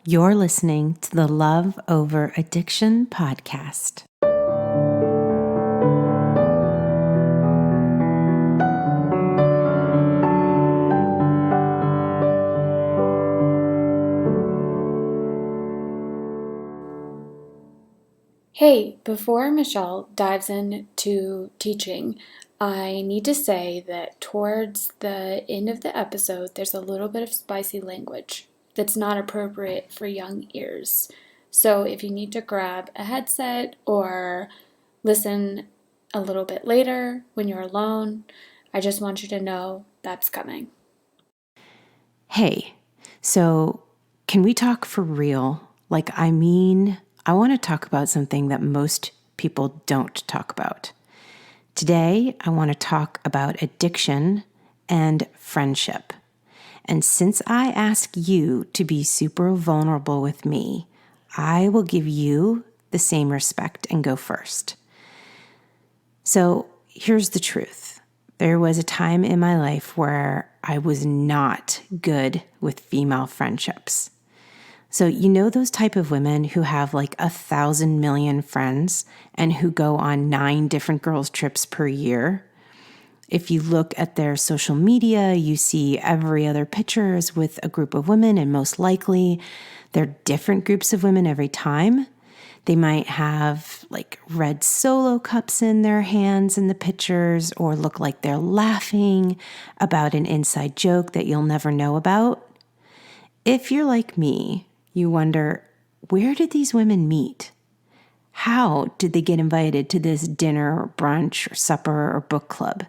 You're listening to the Love Over Addiction podcast. Hey, before Michelle dives into teaching, I need to say that towards the end of the episode, there's a little bit of spicy language that's not appropriate for young ears. So if you need to grab a headset or listen a little bit later when you're alone, I just want you to know that's coming. Hey, so can we talk for real? I want to talk about something that most people don't talk about. Today, I want to talk about addiction and friendship. And since I ask you to be super vulnerable with me, I will give you the same respect and go first. So here's the truth. There was a time in my life where I was not good with female friendships. So you know those type of women who have 1,000 million friends and who go on 9 different girls' trips per year? If you look at their social media, you see every other picture is with a group of women, and most likely they're different groups of women every time. They might have red Solo cups in their hands in the pictures, or look like they're laughing about an inside joke that you'll never know about. If you're like me, you wonder, where did these women meet? How did they get invited to this dinner or brunch or supper or book club?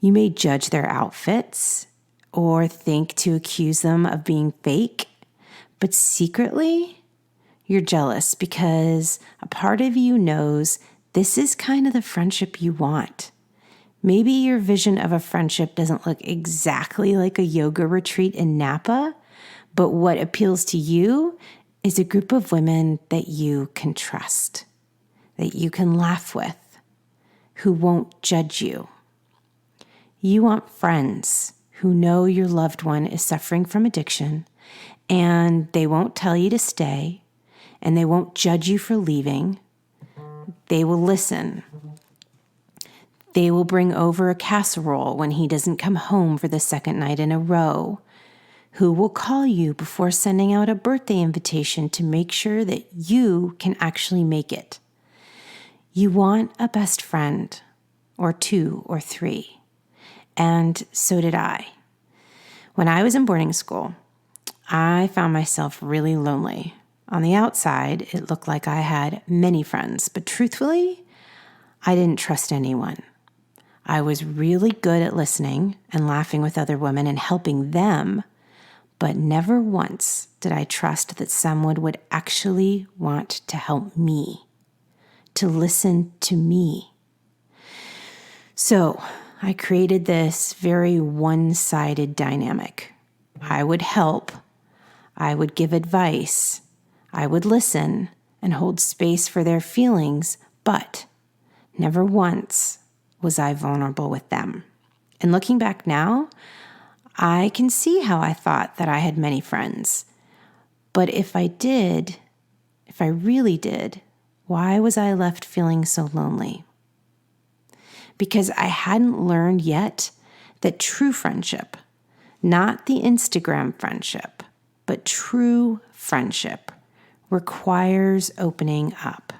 You may judge their outfits or think to accuse them of being fake, but secretly, you're jealous because a part of you knows this is kind of the friendship you want. Maybe your vision of a friendship doesn't look exactly like a yoga retreat in Napa, but what appeals to you is a group of women that you can trust, that you can laugh with, who won't judge you. You want friends who know your loved one is suffering from addiction, and they won't tell you to stay, and they won't judge you for leaving. They will listen. They will bring over a casserole when he doesn't come home for the second night in a row. Who will call you before sending out a birthday invitation to make sure that you can actually make it. You want a best friend, or 2 or 3. And so did I. When I was in boarding school, I found myself really lonely. On the outside, it looked like I had many friends, but truthfully, I didn't trust anyone. I was really good at listening and laughing with other women and helping them, but never once did I trust that someone would actually want to help me, to listen to me. So I created this very one-sided dynamic. I would help, I would give advice, I would listen and hold space for their feelings, but never once was I vulnerable with them. And looking back now, I can see how I thought that I had many friends. But if I really did, why was I left feeling so lonely? Because I hadn't learned yet that true friendship, not the Instagram friendship, but true friendship requires opening up.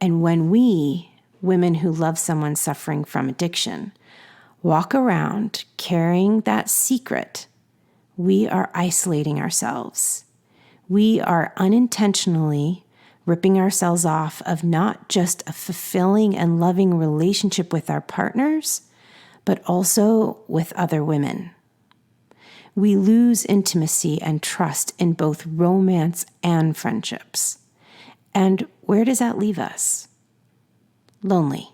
And when we, women who love someone suffering from addiction, walk around carrying that secret, we are isolating ourselves. We are unintentionally ripping ourselves off of not just a fulfilling and loving relationship with our partners, but also with other women. We lose intimacy and trust in both romance and friendships. And where does that leave us? Lonely.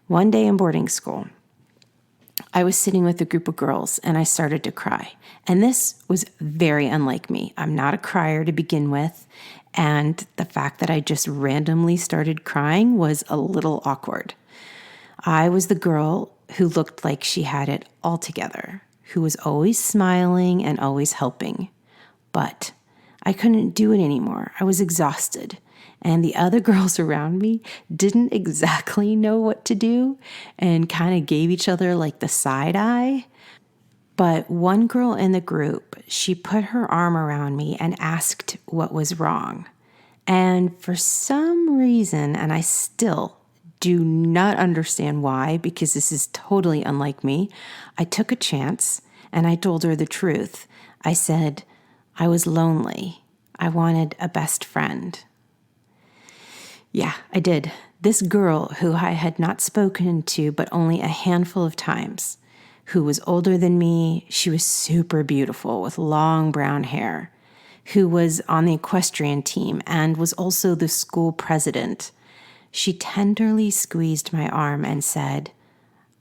One day in boarding school, I was sitting with a group of girls and I started to cry. And this was very unlike me. I'm not a crier to begin with. And the fact that I just randomly started crying was a little awkward. I was the girl who looked like she had it all together, who was always smiling and always helping. But I couldn't do it anymore. I was exhausted. And the other girls around me didn't exactly know what to do and kind of gave each other like the side eye. But one girl in the group, she put her arm around me and asked what was wrong. And for some reason, and I still do not understand why, because this is totally unlike me, I took a chance and I told her the truth. I said, I was lonely. I wanted a best friend. Yeah, I did. This girl who I had not spoken to but only a handful of times, who was older than me, she was super beautiful with long brown hair, who was on the equestrian team and was also the school president. She tenderly squeezed my arm and said,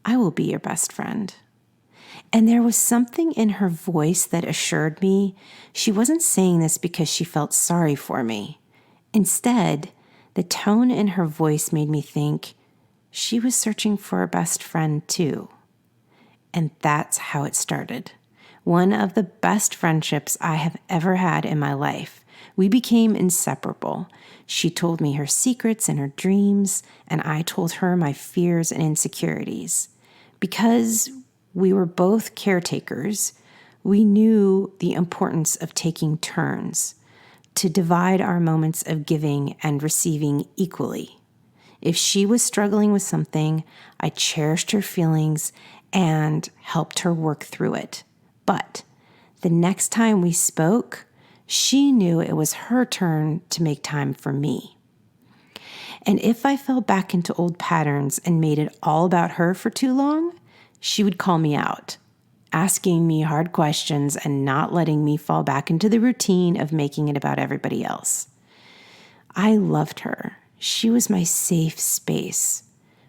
I will be your best friend. And there was something in her voice that assured me she wasn't saying this because she felt sorry for me. Instead, the tone in her voice made me think she was searching for a best friend too. And that's how it started. One of the best friendships I have ever had in my life. We became inseparable. She told me her secrets and her dreams, and I told her my fears and insecurities. Because we were both caretakers, we knew the importance of taking turns to divide our moments of giving and receiving equally. If she was struggling with something, I cherished her feelings and helped her work through it. But the next time we spoke, she knew it was her turn to make time for me. And if I fell back into old patterns and made it all about her for too long, she would call me out, asking me hard questions and not letting me fall back into the routine of making it about everybody else. I loved her. She was my safe space.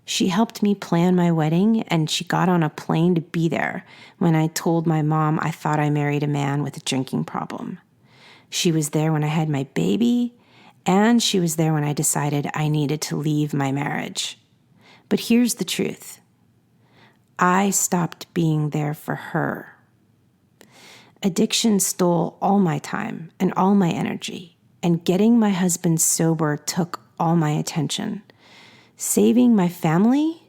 She helped me plan my wedding, and she got on a plane to be there when I told my mom I thought I married a man with a drinking problem. She was there when I had my baby, and she was there when I decided I needed to leave my marriage. But here's the truth. I stopped being there for her. Addiction stole all my time and all my energy, and getting my husband sober took all my attention. Saving my family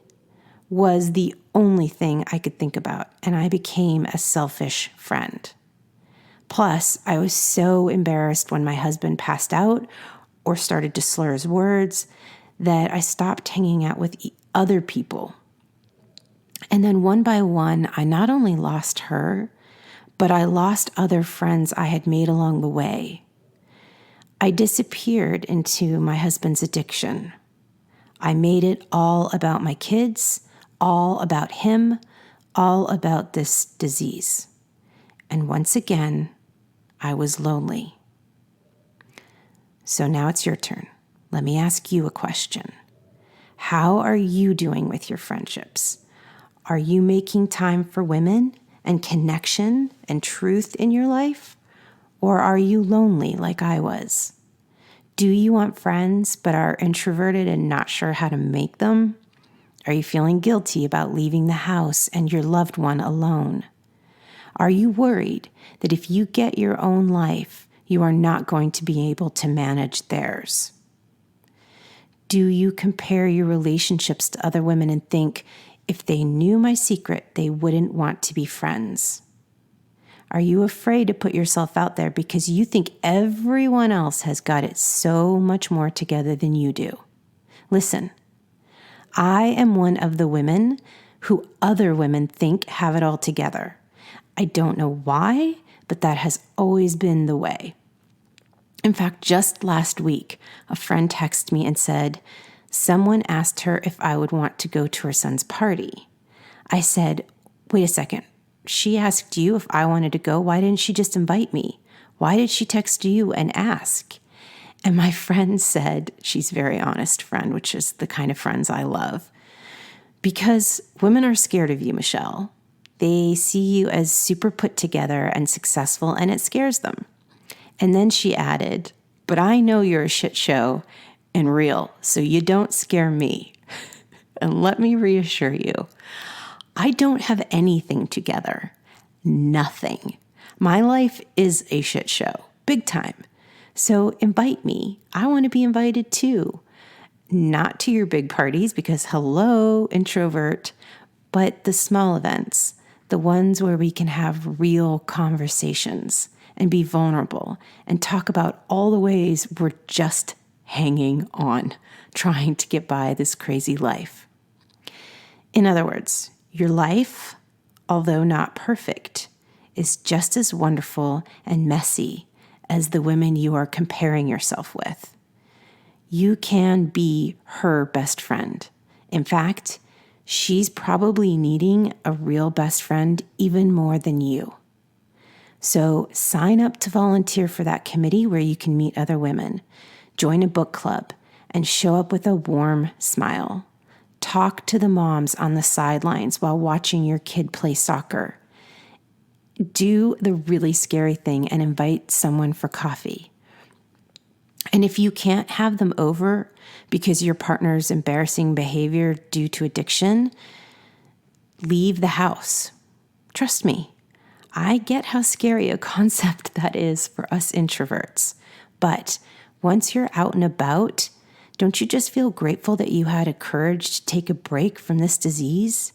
was the only thing I could think about, and I became a selfish friend. Plus, I was so embarrassed when my husband passed out or started to slur his words that I stopped hanging out with other people. And then one by one, I not only lost her, but I lost other friends I had made along the way. I disappeared into my husband's addiction. I made it all about my kids, all about him, all about this disease. And once again, I was lonely. So now it's your turn. Let me ask you a question. How are you doing with your friendships? Are you making time for women and connection and truth in your life? Or are you lonely like I was? Do you want friends but are introverted and not sure how to make them? Are you feeling guilty about leaving the house and your loved one alone? Are you worried that if you get your own life, you are not going to be able to manage theirs? Do you compare your relationships to other women and think, if they knew my secret, they wouldn't want to be friends? Are you afraid to put yourself out there because you think everyone else has got it so much more together than you do? Listen, I am one of the women who other women think have it all together. I don't know why, but that has always been the way. In fact, just last week, a friend texted me and said, someone asked her if I would want to go to her son's party. I said, wait a second. She asked you if I wanted to go. Why didn't she just invite me? Why did she text you and ask? And my friend said, she's a very honest friend, which is the kind of friends I love. Because women are scared of you, Michelle. They see you as super put together and successful, and it scares them. And then she added, but I know you're a shit show and real, so you don't scare me. And let me reassure you, I don't have anything together. nothing. My life is a shit show, big time. So invite me. I want to be invited too. Not to your big parties because hello, introvert, but the small events, the ones where we can have real conversations and be vulnerable and talk about all the ways we're just hanging on, trying to get by this crazy life. In other words, your life, although not perfect, is just as wonderful and messy as the women you are comparing yourself with. You can be her best friend. In fact, she's probably needing a real best friend even more than you. So sign up to volunteer for that committee where you can meet other women, join a book club, and show up with a warm smile. Talk to the moms on the sidelines while watching your kid play soccer. Do the really scary thing and invite someone for coffee. And if you can't have them over because your partner's embarrassing behavior due to addiction, leave the house. Trust me, I get how scary a concept that is for us introverts. But once you're out and about, don't you just feel grateful that you had a courage to take a break from this disease?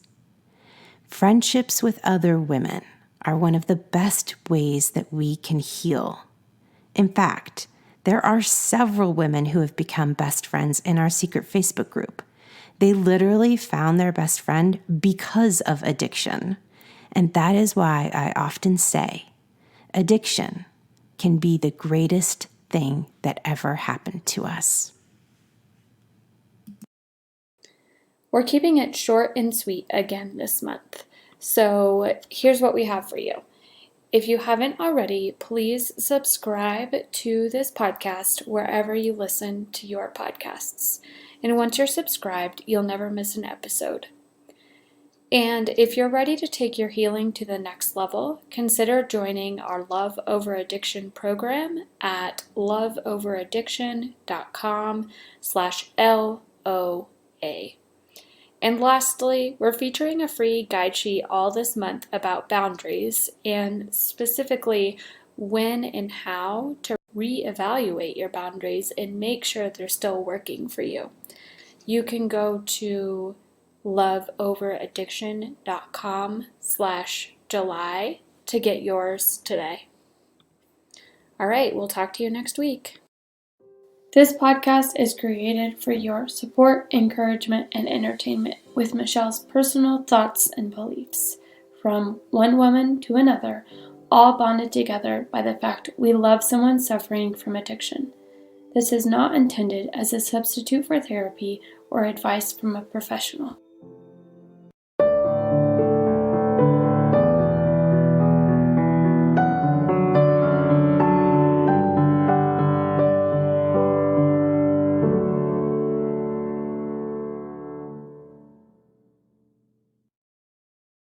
Friendships with other women are one of the best ways that we can heal. In fact, there are several women who have become best friends in our secret Facebook group. They literally found their best friend because of addiction. And that is why I often say, addiction can be the greatest thing that ever happened to us. We're keeping it short and sweet again this month. So here's what we have for you. If you haven't already, please subscribe to this podcast wherever you listen to your podcasts. And once you're subscribed, you'll never miss an episode. And if you're ready to take your healing to the next level, consider joining our Love Over Addiction program at loveoveraddiction.com/LOA. And lastly, we're featuring a free guide sheet all this month about boundaries and specifically when and how to reevaluate your boundaries and make sure they're still working for you. You can go to loveoveraddiction.com/July to get yours today. All right, we'll talk to you next week. This podcast is created for your support, encouragement, and entertainment with Michelle's personal thoughts and beliefs. From one woman to another, all bonded together by the fact we love someone suffering from addiction. This is not intended as a substitute for therapy or advice from a professional.